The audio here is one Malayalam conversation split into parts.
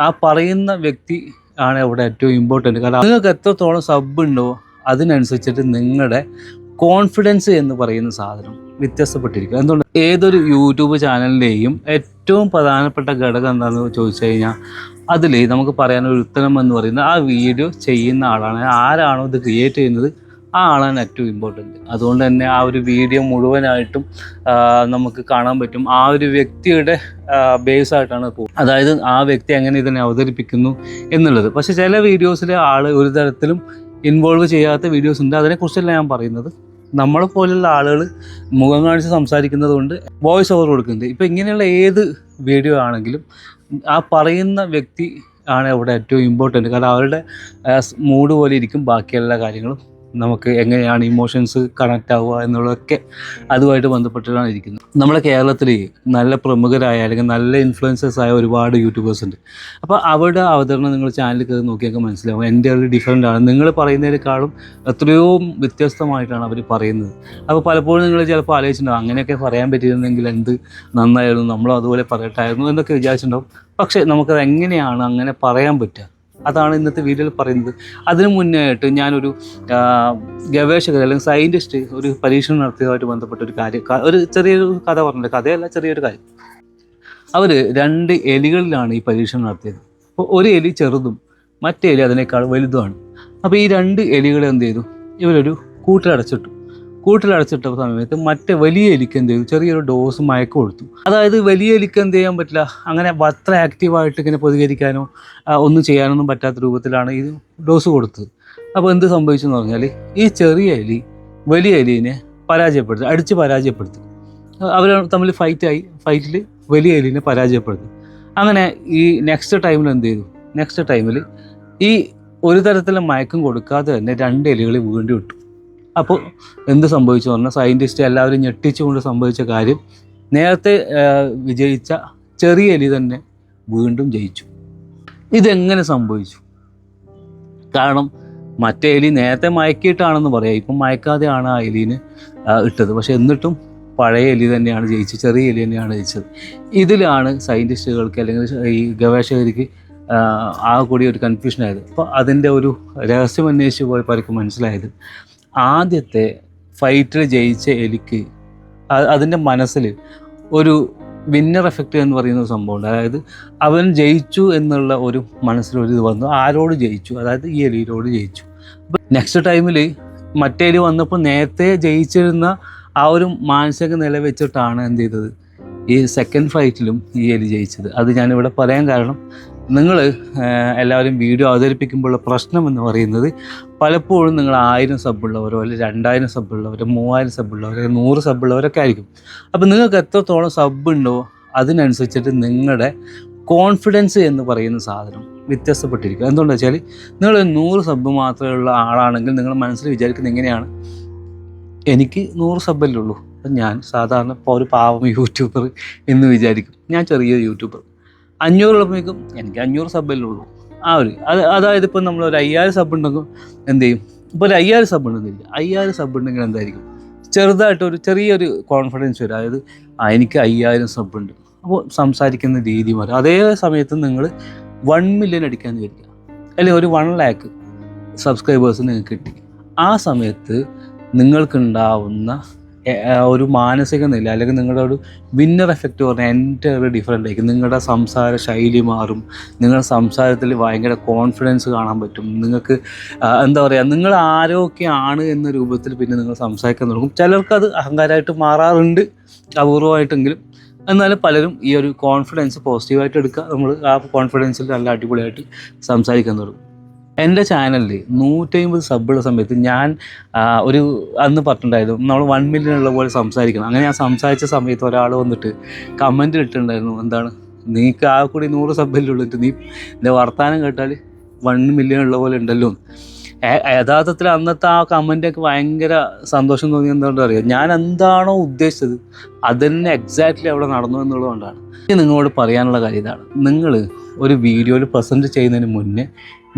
ആ പറയുന്ന വ്യക്തി ആണ് ഇവിടെ ഏറ്റവും ഇമ്പോർട്ടൻറ്റ്. കാരണം നിങ്ങൾക്ക് എത്രത്തോളം സബ് ഉണ്ടോ അതിനനുസരിച്ചിട്ട് നിങ്ങളുടെ കോൺഫിഡൻസ് എന്ന് പറയുന്ന സാധനം വ്യത്യസ്തപ്പെട്ടിരിക്കും. എന്തുകൊണ്ട് ഏതൊരു യൂട്യൂബ് ചാനലിൻ്റെയും ഏറ്റവും പ്രധാനപ്പെട്ട ഘടകം എന്താണെന്ന് ചോദിച്ചു കഴിഞ്ഞാൽ അതിൽ നമുക്ക് പറയാനൊരു ഉത്തരം എന്ന് പറയുന്നത് ആ വീഡിയോ ചെയ്യുന്ന ആളാണ്. ആരാണോ ഇത് ക്രിയേറ്റ് ചെയ്യുന്നത് ആ ആളാണ് ഏറ്റവും ഇമ്പോർട്ടൻറ്റ്. അതുകൊണ്ട് തന്നെ ആ ഒരു വീഡിയോ മുഴുവനായിട്ടും നമുക്ക് കാണാൻ പറ്റും ആ ഒരു വ്യക്തിയുടെ ബേസ് ആയിട്ടാണ് പോകുന്നത്. അതായത് ആ വ്യക്തി എങ്ങനെ ഇതിനെ അവതരിപ്പിക്കുന്നു എന്നുള്ളത്. പക്ഷേ ചില വീഡിയോസിലെ ആൾ ഒരു തരത്തിലും ഇൻവോൾവ് ചെയ്യാത്ത വീഡിയോസ് ഉണ്ട്. അതിനെക്കുറിച്ചല്ല ഞാൻ പറയുന്നത്. നമ്മളെ പോലുള്ള ആളുകൾ മുഖം കാണിച്ച് സംസാരിക്കുന്നത് കൊണ്ട് വോയിസ് ഓവർ കൊടുക്കുന്നുണ്ട്. ഇപ്പോൾ ഇങ്ങനെയുള്ള ഏത് വീഡിയോ ആണെങ്കിലും ആ പറയുന്ന വ്യക്തി ആണ് ഇവിടെ ഏറ്റവും ഇമ്പോർട്ടൻറ്റ്. കാരണം അവരുടെ മൂഡ് പോലെ ഇരിക്കും ബാക്കിയെല്ലാ കാര്യങ്ങളും. നമുക്ക് എങ്ങനെയാണ് ഇമോഷൻസ് കണക്റ്റ് ആവുക എന്നുള്ളതൊക്കെ അതുമായിട്ട് ബന്ധപ്പെട്ടിട്ടാണ് ഇരിക്കുന്നത്. നമ്മുടെ കേരളത്തിൽ നല്ല പ്രമുഖരായ അല്ലെങ്കിൽ നല്ല ഇൻഫ്ലുവൻസേഴ്സ് ആയ ഒരുപാട് യൂട്യൂബേഴ്സ് ഉണ്ട്. അപ്പോൾ അവരുടെ അവതരണം നിങ്ങൾ ചാനലിൽ കയറി നോക്കിയൊക്കെ മനസ്സിലാവും. എൻ്റെ ഒരു ഡിഫറൻ്റ് ആണ്. നിങ്ങൾ പറയുന്നതിനേക്കാളും എത്രയോ വ്യത്യസ്തമായിട്ടാണ് അവർ പറയുന്നത്. അപ്പോൾ പലപ്പോഴും നിങ്ങൾ ചിലപ്പോൾ ആലോചിച്ചിട്ടുണ്ടാവും അങ്ങനെയൊക്കെ പറയാൻ പറ്റിയിരുന്നെങ്കിൽ എന്ത് നന്നായിരുന്നു, നമ്മളും അതുപോലെ പറയട്ടായിരുന്നു എന്നൊക്കെ വിചാരിച്ചിട്ടുണ്ടാവും. പക്ഷേ നമുക്കത് എങ്ങനെയാണ് അങ്ങനെ പറയാൻ പറ്റുക, അതാണ് ഇന്നത്തെ വീഡിയോയിൽ പറയുന്നത്. അതിനു മുന്നേ ആയിട്ട് ഞാനൊരു ഗവേഷകർ അല്ലെങ്കിൽ സയൻറ്റിസ്റ്റ് ഒരു പരീക്ഷണം നടത്തിയതുമായിട്ട് ബന്ധപ്പെട്ട ഒരു കാര്യം, ഒരു ചെറിയൊരു കഥ പറഞ്ഞിട്ടുണ്ട്. കഥയല്ല, ചെറിയൊരു കാര്യം. അവർ 2 എലികളിലാണ് ഈ പരീക്ഷണം നടത്തിയത്. അപ്പോൾ ഒരു എലി ചെറുതും മറ്റേ എലി അതിനേക്കാൾ വലുതുമാണ്. അപ്പോൾ ഈ 2 എലികളെ എന്ത് ചെയ്തു, ഇവരൊരു കൂട്ടിലടച്ചിട്ടു. കൂട്ടിലടച്ചിട്ട സമയത്ത് മറ്റേ വലിയ എലിക്ക് എന്ത് ചെയ്തു, ചെറിയൊരു ഡോസ് മയക്കം കൊടുത്തു. അതായത് വലിയ എലിക്ക് എന്ത് ചെയ്യാൻ പറ്റില്ല, അങ്ങനെ അത്ര ആക്റ്റീവായിട്ട് ഇങ്ങനെ പ്രതികരിക്കാനോ ഒന്നും ചെയ്യാനൊന്നും പറ്റാത്ത രൂപത്തിലാണ് ഈ ഡോസ് കൊടുത്തത്. അപ്പോൾ എന്ത് സംഭവിച്ചെന്ന് പറഞ്ഞാൽ ഈ ചെറിയ എലി വലിയ എലിനെ അടിച്ച് പരാജയപ്പെടുത്തി. അവർ തമ്മിൽ ഫൈറ്റിൽ വലിയ എലിനെ പരാജയപ്പെടുത്തി. അങ്ങനെ ഈ നെക്സ്റ്റ് ടൈമിൽ ഈ ഒരു തരത്തിലുള്ള മയക്കം കൊടുക്കാതെ തന്നെ 2 എലികളെ വീണ്ടും ഇട്ടു. അപ്പോൾ എന്ത് സംഭവിച്ചു പറഞ്ഞാൽ സയൻറ്റിസ്റ്റ് എല്ലാവരും ഞെട്ടിച്ചുകൊണ്ട് സംഭവിച്ച കാര്യം, നേരത്തെ വിജയിച്ച ചെറിയ എലി തന്നെ വീണ്ടും ജയിച്ചു. ഇതെങ്ങനെ സംഭവിച്ചു? കാരണം മറ്റേ എലി നേരത്തെ മയക്കിയിട്ടാണെന്ന് പറയാം, ഇപ്പം മയക്കാതെയാണ് ആ എലീനെ ഇട്ടത്. പക്ഷെ എന്നിട്ടും പഴയ എലി തന്നെയാണ് ജയിച്ചത്, ചെറിയ എലി തന്നെയാണ് ജയിച്ചത്. ഇതിലാണ് സയൻറ്റിസ്റ്റുകൾക്ക് അല്ലെങ്കിൽ ഈ ഗവേഷകർക്ക് കൂടി ഒരു കൺഫ്യൂഷനായത്. അപ്പോൾ അതിൻ്റെ ഒരു രഹസ്യം അന്വേഷിച്ച് പോയപ്പോൾ അവർക്ക് മനസ്സിലായത്, ആദ്യത്തെ ഫൈറ്റിൽ ജയിച്ച എലിക്ക് അതിൻ്റെ മനസ്സിൽ ഒരു വിന്നർ എഫക്റ്റ് എന്ന് പറയുന്ന ഒരു സംഭവമുണ്ട്. അതായത് അവൻ ജയിച്ചു എന്നുള്ള ഒരു മനസ്സിലൊരു ഇത് വന്നു. ആരോട് ജയിച്ചു? അതായത് ഈ എലിയോട് ജയിച്ചു. അപ്പോൾ നെക്സ്റ്റ് ടൈമിൽ മറ്റേ എലി വന്നപ്പോൾ നേരത്തെ ജയിച്ചിരുന്ന ആ ഒരു മാനസിക നില വെച്ചിട്ടാണ് എന്ത് ചെയ്തത്, ഈ സെക്കൻഡ് ഫൈറ്റിലും ഈ എലി ജയിച്ചത്. അത് ഞാനിവിടെ പറയാൻ കാരണം, നിങ്ങൾ എല്ലാവരും വീഡിയോ അവതരിപ്പിക്കുമ്പോഴുള്ള പ്രശ്നം എന്ന് പറയുന്നത് പലപ്പോഴും നിങ്ങൾ 1000 സബ്ബുള്ളവരോ അല്ലെങ്കിൽ 2000 സബ്ബുള്ളവരോ 3000 സബ്ബുള്ളവരോ 100 സബ്ബുള്ളവരൊക്കെ ആയിരിക്കും. അപ്പോൾ നിങ്ങൾക്ക് എത്രത്തോളം സബ് ഉണ്ടോ അതിനനുസരിച്ചിട്ട് നിങ്ങളുടെ കോൺഫിഡൻസ് എന്ന് പറയുന്ന സാധനം വ്യത്യസ്തപ്പെട്ടിരിക്കും. എന്തുകൊണ്ടെന്ന് വെച്ചാൽ നിങ്ങൾ 100 സബ്ബ് മാത്രമുള്ള ആളാണെങ്കിൽ നിങ്ങൾ മനസ്സിൽ വിചാരിക്കുന്നത് എങ്ങനെയാണ്, എനിക്ക് 100 സബ്ബല്ലേ ഉള്ളൂ, അപ്പം ഞാൻ സാധാരണ ഇപ്പോൾ ഒരു പാവം യൂട്യൂബർ എന്ന് വിചാരിക്കും. ഞാൻ ചെറിയൊരു യൂട്യൂബർ. 500 ഉള്ളപ്പോഴേക്കും എനിക്ക് 500 സബ്ബല്ലേ ഉള്ളൂ. അതായത് ഇപ്പോൾ നമ്മളൊരു 5000 സബ് ഉണ്ടെങ്കിൽ എന്ത് ചെയ്യും, ഇപ്പോൾ ഒരു 5000 സബ് ഉണ്ടെന്നില്ല, 5000 സബ് ഉണ്ടെങ്കിൽ എന്തായിരിക്കും, ചെറുതായിട്ടൊരു ചെറിയൊരു കോൺഫിഡൻസ് വരും. അതായത് എനിക്ക് 5000 സബ് ഉണ്ട്, അപ്പോൾ സംസാരിക്കുന്ന രീതി മാറും. അതേ സമയത്ത് നിങ്ങൾ 1 മില്യൺ അടിക്കാൻ വിചാരിക്കുക, അല്ലെങ്കിൽ ഒരു 1 ലാക്ക് സബ്സ്ക്രൈബേഴ്സ് നിങ്ങൾക്ക് കിട്ടി. ആ സമയത്ത് നിങ്ങൾക്കുണ്ടാവുന്ന ഒരു മാനസിക നില അല്ലെങ്കിൽ നിങ്ങളുടെ ഒരു വിന്നർ എഫക്റ്റ് പറഞ്ഞാൽ എൻ്റെ ഒരു ഡിഫറൻ്റ് ആയിരിക്കും. നിങ്ങളുടെ സംസാര ശൈലി മാറും. നിങ്ങളുടെ സംസാരത്തിൽ ഭയങ്കര കോൺഫിഡൻസ് കാണാൻ പറ്റും. നിങ്ങൾക്ക് എന്താ പറയുക, നിങ്ങൾ ആരൊക്കെയാണ് എന്ന രൂപത്തിൽ പിന്നെ നിങ്ങൾ സംസാരിക്കാൻ തുടങ്ങും. ചിലർക്കത് അഹങ്കാരമായിട്ട് മാറാറുണ്ട്, അപൂർവമായിട്ടെങ്കിലും. എന്നാലും പലരും ഈ ഒരു കോൺഫിഡൻസ് പോസിറ്റീവായിട്ട് എടുക്കുക. നമ്മൾ ആ കോൺഫിഡൻസിൽ നല്ല അടിപൊളിയായിട്ട് സംസാരിക്കാൻ തുടങ്ങും. എൻ്റെ ചാനലിൽ 150 സബ്ബുള്ള സമയത്ത് ഞാൻ അന്ന് പറഞ്ഞിട്ടുണ്ടായിരുന്നു, നമ്മൾ 1 മില്യൺ ഉള്ള പോലെ സംസാരിക്കണം. അങ്ങനെ ഞാൻ സംസാരിച്ച സമയത്ത് ഒരാൾ വന്നിട്ട് കമൻറ്റിൽ ഇട്ടിട്ടുണ്ടായിരുന്നു, എന്താണ് നീക്ക് ആ കൂടി 100 സബ്ബല്ലേ ഉള്ളൂ, നീ എൻ്റെ വർത്തമാനം കേട്ടാൽ 1 മില്യൺ ഉള്ള പോലെ ഉണ്ടല്ലോ. യഥാർത്ഥത്തിൽ അന്നത്തെ ആ കമൻറ്റൊക്കെ ഭയങ്കര സന്തോഷം തോന്നി. എന്തുകൊണ്ടാണ് അറിയാം, ഞാൻ എന്താണോ ഉദ്ദേശിച്ചത് അതുതന്നെ എക്സാക്റ്റ്ലി അവിടെ നടന്നു എന്നുള്ളതുകൊണ്ടാണ്. നിങ്ങളോട് പറയാനുള്ള കാര്യം ഇതാണ്, നിങ്ങൾ ഒരു വീഡിയോയിൽ പ്രസൻറ്റ് ചെയ്യുന്നതിന് മുന്നേ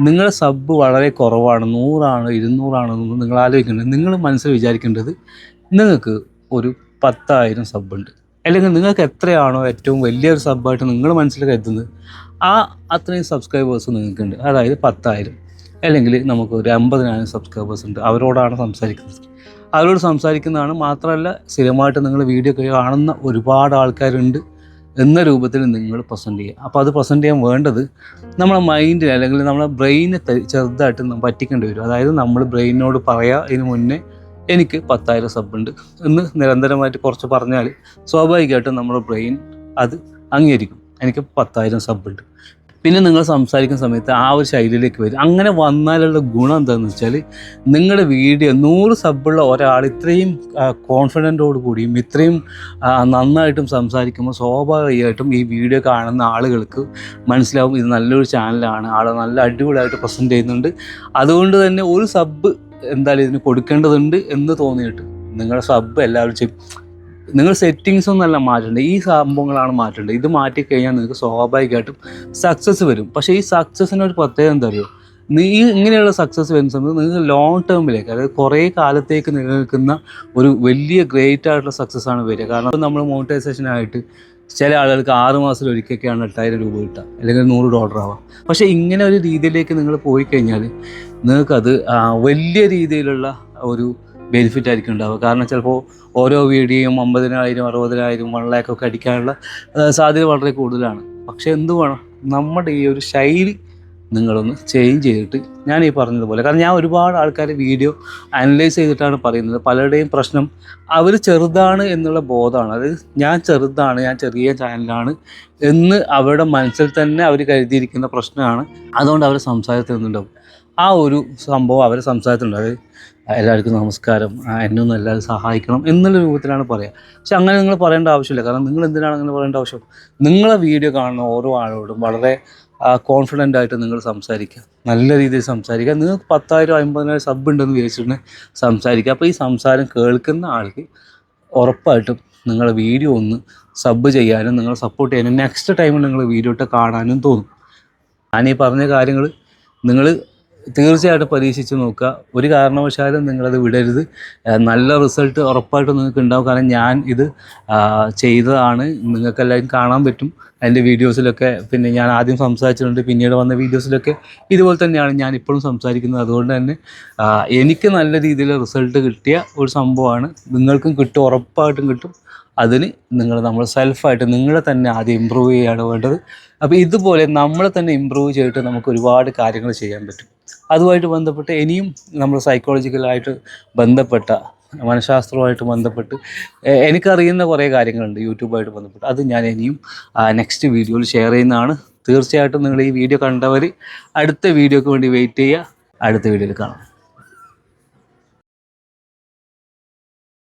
നിങ്ങളുടെ സബ്ബ് വളരെ കുറവാണ്, 100 ആണ് 200 ആണെന്നൊന്നും നിങ്ങൾ ആലോചിക്കേണ്ടത്. നിങ്ങൾ മനസ്സിൽ വിചാരിക്കേണ്ടത് നിങ്ങൾക്ക് ഒരു 10,000 സബ്ബുണ്ട്, അല്ലെങ്കിൽ നിങ്ങൾക്ക് എത്രയാണോ ഏറ്റവും വലിയൊരു സബ്ബായിട്ട് നിങ്ങൾ മനസ്സിൽ കരുതുന്നത് അത്രയും സബ്സ്ക്രൈബേഴ്സ് നിങ്ങൾക്കുണ്ട്. അതായത് 10,000 അല്ലെങ്കിൽ നമുക്ക് ഒരു 50,000 സബ്സ്ക്രൈബേഴ്സ് ഉണ്ട്. അവരോടാണ് സംസാരിക്കുന്നത്. അവരോട് സംസാരിക്കുന്നതാണ്. മാത്രമല്ല സ്ഥിരമായിട്ട് നിങ്ങൾ വീഡിയോ കാണുന്ന ഒരുപാട് ആൾക്കാരുണ്ട് എന്ന രൂപത്തിൽ നിങ്ങൾ പ്രസൻറ്റ് ചെയ്യുക. അപ്പോൾ അത് പ്രസൻറ്റ് ചെയ്യാൻ വേണ്ടത് നമ്മളെ മൈൻഡിന് അല്ലെങ്കിൽ നമ്മളെ ബ്രെയിനെ ചെറുതായിട്ട് പറ്റിക്കേണ്ടി വരും. അതായത് നമ്മൾ ബ്രെയിനോട് പറയുക ഇതിന് മുന്നേ എനിക്ക് 10,000 സബ്ബുണ്ട് എന്ന് നിരന്തരമായിട്ട് കുറച്ച് പറഞ്ഞാൽ സ്വാഭാവികമായിട്ടും നമ്മുടെ ബ്രെയിൻ അത് അംഗീകരിക്കും. എനിക്ക് 10,000 സബ്ബുണ്ട്. പിന്നെ നിങ്ങൾ സംസാരിക്കുന്ന സമയത്ത് ആ ഒരു ശൈലിയിലേക്ക് വരും. അങ്ങനെ വന്നാലുള്ള ഗുണം എന്താണെന്ന് വെച്ചാൽ നിങ്ങളുടെ വീഡിയോ 100 സബ്ബുള്ള ഒരാൾ ഇത്രയും കോൺഫിഡൻറ്റോട് കൂടിയും ഇത്രയും നന്നായിട്ടും സംസാരിക്കുമ്പോൾ സ്വാഭാവികമായിട്ടും ഈ വീഡിയോ കാണുന്ന ആളുകൾക്ക് മനസ്സിലാവും ഇത് നല്ലൊരു ചാനലാണ്, ആൾ നല്ല അടിപൊളിയായിട്ട് പ്രസൻറ്റ് ചെയ്യുന്നുണ്ട്, അതുകൊണ്ട് തന്നെ ഒരു സബ്ബ് എന്തായാലും ഇതിന് കൊടുക്കേണ്ടതുണ്ട് എന്ന് തോന്നിയിട്ട് നിങ്ങളുടെ സബ്ബ് എല്ലാവരും ചെയ്യും. നിങ്ങൾ സെറ്റിങ്സ് ഒന്നല്ല മാറ്റേണ്ടത്, ഈ സംഭവങ്ങളാണ് മാറ്റേണ്ടത്. ഇത് മാറ്റിക്കഴിഞ്ഞാൽ നിങ്ങൾക്ക് സ്വാഭാവികമായിട്ടും സക്സസ് വരും. പക്ഷേ ഈ സക്സസ്സിനൊരു പ്രത്യേകത എന്താ അറിയോ, ഇങ്ങനെയുള്ള സക്സസ് വരുന്ന സമയത്ത് നിങ്ങൾക്ക് ലോങ് ടേമിലേക്ക്, അതായത് കുറേ കാലത്തേക്ക് നിലനിൽക്കുന്ന ഒരു വലിയ ഗ്രേറ്റ് ആയിട്ടുള്ള സക്സസ് ആണ് വരിക. കാരണം നമ്മൾ മോണിറ്റൈസേഷനായിട്ട് ചില ആളുകൾക്ക് 6 മാസത്തിൽ ഒരിക്കലൊക്കെയാണ് 8,000 രൂപ കിട്ടുക, അല്ലെങ്കിൽ $100 ആവാം. പക്ഷേ ഇങ്ങനെ ഒരു രീതിയിലേക്ക് നിങ്ങൾ പോയി കഴിഞ്ഞാൽ നിങ്ങൾക്കത് വലിയ രീതിയിലുള്ള ഒരു ബെനിഫിറ്റ് ആയിരിക്കും ഉണ്ടാവുക. കാരണം ചിലപ്പോൾ ഓരോ വീഡിയോയും 50,000 60,000 1 lakh ഒക്കെ അടിക്കാനുള്ള സാധ്യത വളരെ കൂടുതലാണ്. പക്ഷേ എന്ത് വേണം, നമ്മുടെ ഈ ഒരു ശൈലി നിങ്ങളൊന്ന് ചേഞ്ച് ചെയ്തിട്ട് ഞാൻ ഈ പറഞ്ഞതുപോലെ, കാരണം ഞാൻ ഒരുപാട് ആൾക്കാർ വീഡിയോ അനലൈസ് ചെയ്തിട്ടാണ് പറയുന്നത്. പലരുടെയും പ്രശ്നം അവർ ചെറുതാണ് എന്നുള്ള ബോധമാണ്. അതായത് ഞാൻ ചെറുതാണ്, ഞാൻ ചെറിയ ചാനലാണ് എന്ന് അവരുടെ മനസ്സിൽ തന്നെ അവർ കരുതിയിരിക്കുന്ന പ്രശ്നമാണ്. അതുകൊണ്ട് അവരുടെ സംസാരത്തിൽ നിന്നുണ്ടാവും ആ ഒരു സംഭവം അവരുടെ സംസാരത്തിലുണ്ട്. അതായത് എല്ലാവർക്കും നമസ്കാരം, എന്നൊന്നും എല്ലാവരും സഹായിക്കണം എന്നുള്ള രൂപത്തിലാണ് പറയുക. പക്ഷെ അങ്ങനെ നിങ്ങൾ പറയേണ്ട ആവശ്യമില്ല. കാരണം നിങ്ങൾ എന്തിനാണ് അങ്ങനെ പറയേണ്ട ആവശ്യം? നിങ്ങളെ വീഡിയോ കാണുന്ന ഓരോ ആളോടും വളരെ കോൺഫിഡൻ്റ് ആയിട്ട് നിങ്ങൾ സംസാരിക്കുക, നല്ല രീതിയിൽ സംസാരിക്കുക. നിങ്ങൾക്ക് 10,000 50,000 സബ് ഉണ്ടെന്ന് വിചാരിച്ചിട്ട് സംസാരിക്കുക. അപ്പോൾ ഈ സംസാരം കേൾക്കുന്ന ആൾക്ക് ഉറപ്പായിട്ടും നിങ്ങളുടെ വീഡിയോ ഒന്ന് സബ് ചെയ്യാനും നിങ്ങൾ സപ്പോർട്ട് ചെയ്യാനും നെക്സ്റ്റ് ടൈമിൽ നിങ്ങൾ വീഡിയോ ഇട്ട് കാണാനും തോന്നും. ഞാനീ പറഞ്ഞ കാര്യങ്ങൾ നിങ്ങൾ തീർച്ചയായിട്ടും പരീക്ഷിച്ച് നോക്കുക. ഒരു കാരണവശാലും നിങ്ങളത് വിടരുത്. നല്ല റിസൾട്ട് ഉറപ്പായിട്ടും നിങ്ങൾക്ക് ഉണ്ടാവും. കാരണം ഞാൻ ഇത് ചെയ്തതാണ്, നിങ്ങൾക്കെല്ലാവരും കാണാൻ പറ്റും എൻ്റെ വീഡിയോസിലൊക്കെ. പിന്നെ ഞാൻ ആദ്യം സംസാരിച്ചിട്ടുണ്ട്, പിന്നീട് വന്ന വീഡിയോസിലൊക്കെ ഇതുപോലെ തന്നെയാണ് ഞാൻ ഇപ്പോഴും സംസാരിക്കുന്നത്. അതുകൊണ്ട് തന്നെ എനിക്ക് നല്ല രീതിയിൽ റിസൾട്ട് കിട്ടിയ ഒരു സംഭവമാണ്. നിങ്ങൾക്കും കിട്ടും, ഉറപ്പായിട്ടും കിട്ടും. അതിന് നമ്മൾ സെൽഫായിട്ട് നിങ്ങളെ തന്നെ ആദ്യം ഇമ്പ്രൂവ് ചെയ്യുകയാണ് വേണ്ടത്. അപ്പോൾ ഇതുപോലെ നമ്മളെ തന്നെ ഇമ്പ്രൂവ് ചെയ്തിട്ട് നമുക്ക് ഒരുപാട് കാര്യങ്ങൾ ചെയ്യാൻ പറ്റും. അതുമായിട്ട് ബന്ധപ്പെട്ട് ഇനിയും നമ്മൾ സൈക്കോളജിക്കലായിട്ട് ബന്ധപ്പെട്ട, മനഃശാസ്ത്രവുമായിട്ട് ബന്ധപ്പെട്ട് എനിക്കറിയുന്ന കുറേ കാര്യങ്ങളുണ്ട് യൂട്യൂബായിട്ട് ബന്ധപ്പെട്ട്. അത് ഞാൻ ഇനിയും നെക്സ്റ്റ് വീഡിയോയിൽ ഷെയർ ചെയ്യുന്നതാണ്. തീർച്ചയായിട്ടും നിങ്ങൾ ഈ വീഡിയോ കണ്ടവർ അടുത്ത വീഡിയോക്ക് വേണ്ടി വെയിറ്റ് ചെയ്യുക. അടുത്ത വീഡിയോയിൽ കാണാം.